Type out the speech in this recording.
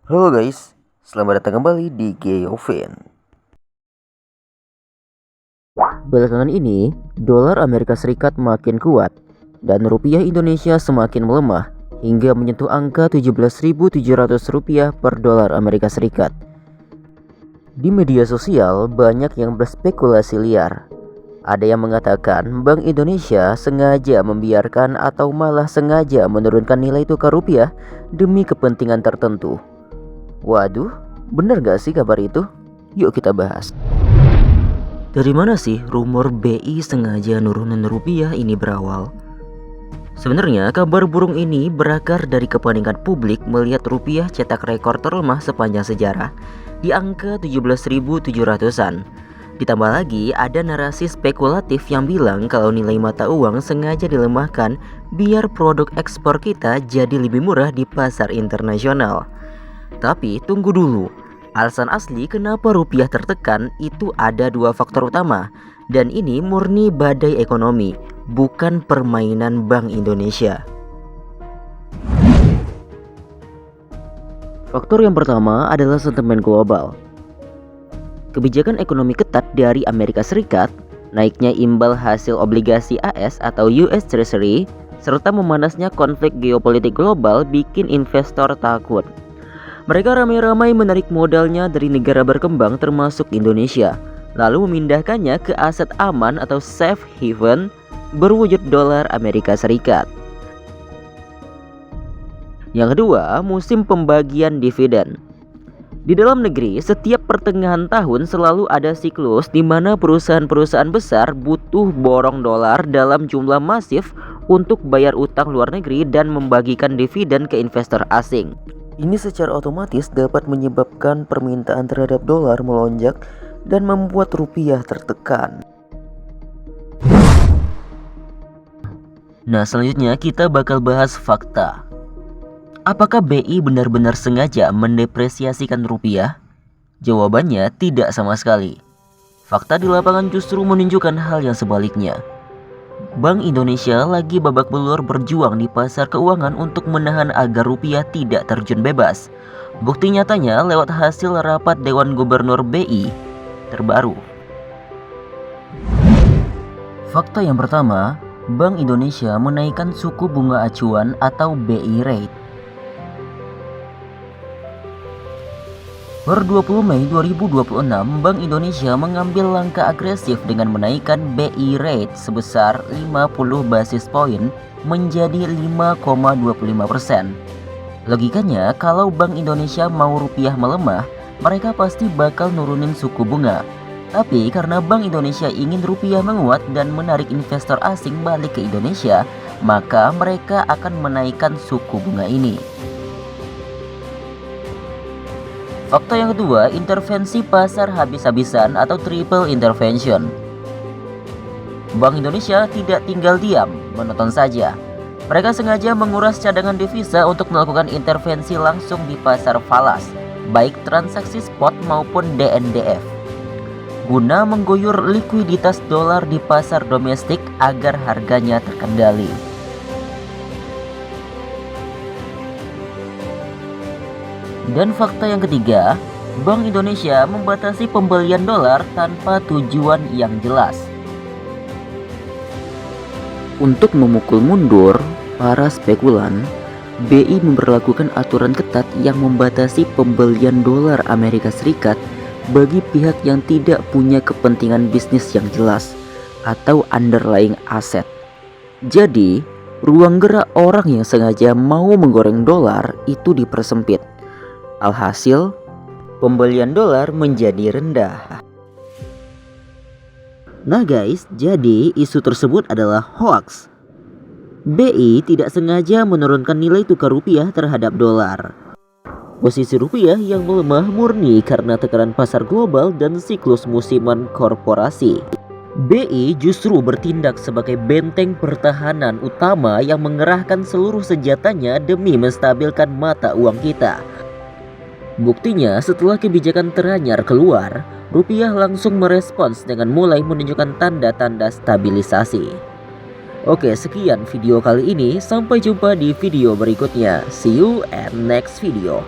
Halo guys, selamat datang kembali di Geoven. Belakangan ini, dolar Amerika Serikat makin kuat dan rupiah Indonesia semakin melemah hingga menyentuh angka 17.700 rupiah per dolar Amerika Serikat. Di media sosial banyak yang berspekulasi liar. Ada yang mengatakan Bank Indonesia sengaja membiarkan atau malah sengaja menurunkan nilai tukar rupiah demi kepentingan tertentu. Waduh, bener gak sih kabar itu? Yuk kita bahas. Dari mana sih rumor BI sengaja nurunin rupiah ini berawal? Sebenarnya kabar burung ini berakar dari kepanikan publik melihat rupiah cetak rekor terlemah sepanjang sejarah di angka 17.700-an. Ditambah lagi ada narasi spekulatif yang bilang kalau nilai mata uang sengaja dilemahkan biar produk ekspor kita jadi lebih murah di pasar internasional. Tapi tunggu dulu, alasan asli kenapa rupiah tertekan itu ada dua faktor utama. Dan ini murni badai ekonomi, bukan permainan Bank Indonesia. Faktor yang pertama adalah sentimen global. Kebijakan ekonomi ketat dari Amerika Serikat, naiknya imbal hasil obligasi AS atau US Treasury, serta memanasnya konflik geopolitik global bikin investor takut. Mereka ramai-ramai menarik modalnya dari negara berkembang termasuk Indonesia, lalu memindahkannya ke aset aman atau safe haven berwujud dolar Amerika Serikat. Yang kedua, musim pembagian dividen. Di dalam negeri, setiap pertengahan tahun selalu ada siklus di mana perusahaan-perusahaan besar butuh borong dolar dalam jumlah masif untuk bayar utang luar negeri dan membagikan dividen ke investor asing. Ini secara otomatis dapat menyebabkan permintaan terhadap dolar melonjak dan membuat rupiah tertekan. Nah, selanjutnya kita bakal bahas fakta. Apakah BI benar-benar sengaja mendepresiasikan rupiah? Jawabannya tidak sama sekali. Fakta di lapangan justru menunjukkan hal yang sebaliknya. Bank Indonesia lagi babak belur berjuang di pasar keuangan untuk menahan agar rupiah tidak terjun bebas. Bukti nyatanya lewat hasil rapat Dewan Gubernur BI terbaru. Fakta yang pertama, Bank Indonesia menaikkan suku bunga acuan atau BI rate. Per 20 Mei 2026, Bank Indonesia mengambil langkah agresif dengan menaikkan BI rate sebesar 50 basis poin menjadi 5,25%. Logikanya, kalau Bank Indonesia mau rupiah melemah, mereka pasti bakal nurunin suku bunga. Tapi karena Bank Indonesia ingin rupiah menguat dan menarik investor asing balik ke Indonesia, maka mereka akan menaikkan suku bunga ini. Fakta yang kedua, intervensi pasar habis-habisan atau triple intervention. Bank Indonesia tidak tinggal diam, menonton saja. Mereka sengaja menguras cadangan devisa untuk melakukan intervensi langsung di pasar falas, baik transaksi spot maupun DNDF, guna mengguyur likuiditas dolar di pasar domestik agar harganya terkendali. Dan fakta yang ketiga, Bank Indonesia membatasi pembelian dolar tanpa tujuan yang jelas. Untuk memukul mundur para spekulan, BI memberlakukan aturan ketat yang membatasi pembelian dolar Amerika Serikat bagi pihak yang tidak punya kepentingan bisnis yang jelas atau underlying asset. Jadi, ruang gerak orang yang sengaja mau menggoreng dolar itu dipersempit. Alhasil, pembelian dolar menjadi rendah. Nah guys, jadi isu tersebut adalah hoax. BI tidak sengaja menurunkan nilai tukar rupiah terhadap dolar. Posisi rupiah yang melemah murni karena tekanan pasar global dan siklus musiman korporasi. BI justru bertindak sebagai benteng pertahanan utama yang mengerahkan seluruh senjatanya demi menstabilkan mata uang kita. Buktinya, setelah kebijakan teranyar keluar, rupiah langsung merespons dengan mulai menunjukkan tanda-tanda stabilisasi. Oke, sekian video kali ini. Sampai jumpa di video berikutnya. See you at next video.